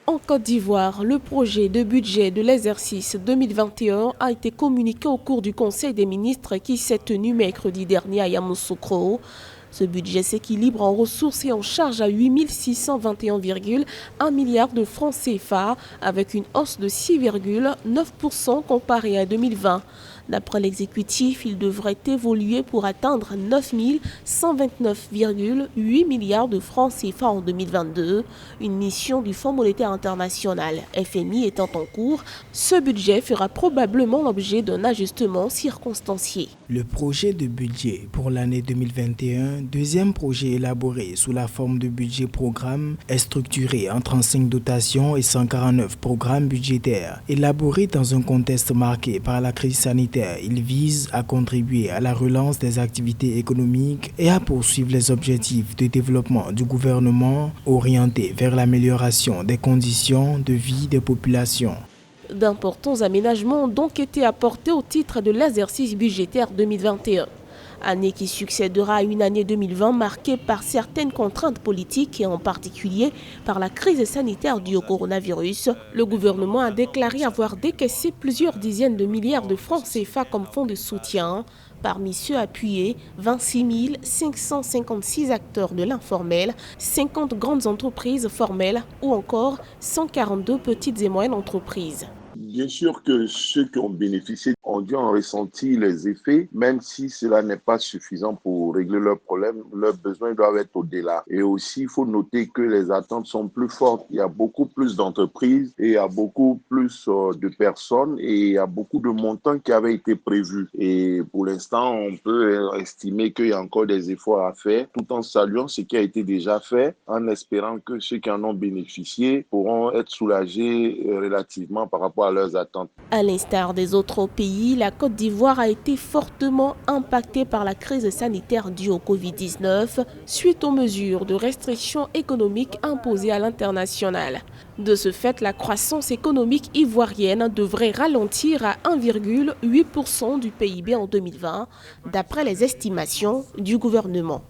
En Côte d'Ivoire, le projet de budget de l'exercice 2021 a été communiqué au cours du Conseil des ministres qui s'est tenu mercredi dernier à Yamoussoukro. Ce budget s'équilibre en ressources et en charges à 8 621,1 milliards de francs CFA avec une hausse de 6,9% comparée à 2020. D'après l'exécutif, il devrait évoluer pour atteindre 9 129,8 milliards de francs CFA en 2022. Une mission du Fonds monétaire international, FMI, étant en cours, ce budget fera probablement l'objet d'un ajustement circonstancié. Le projet de budget pour l'année 2021, deuxième projet élaboré sous la forme de budget-programme, est structuré en 35 dotations et 149 programmes budgétaires. Élaboré dans un contexte marqué par la crise sanitaire, il vise à contribuer à la relance des activités économiques et à poursuivre les objectifs de développement du gouvernement orientés vers l'amélioration des conditions de vie des populations. D'importants aménagements ont donc été apportés au titre de l'exercice budgétaire 2021. Année qui succédera à une année 2020 marquée par certaines contraintes politiques et en particulier par la crise sanitaire due au coronavirus. Le gouvernement a déclaré avoir décaissé plusieurs dizaines de milliards de francs CFA comme fonds de soutien. Parmi ceux appuyés, 26 556 acteurs de l'informel, 50 grandes entreprises formelles ou encore 142 petites et moyennes entreprises. Bien sûr que ceux qui ont bénéficié ont dû en ressentir les effets, même si cela n'est pas suffisant pour régler leurs problèmes, leurs besoins doivent être au-delà. Et aussi, il faut noter que les attentes sont plus fortes. Il y a beaucoup plus d'entreprises et il y a beaucoup plus de personnes et il y a beaucoup de montants qui avaient été prévus. Et pour l'instant, on peut estimer qu'il y a encore des efforts à faire, tout en saluant ce qui a été déjà fait, en espérant que ceux qui en ont bénéficié pourront être soulagés relativement par rapport à leurs attentes. À l'instar des autres pays, la Côte d'Ivoire a été fortement impactée par la crise sanitaire due au Covid-19 suite aux mesures de restriction économique imposées à l'international. De ce fait, la croissance économique ivoirienne devrait ralentir à 1,8% du PIB en 2020, d'après les estimations du gouvernement.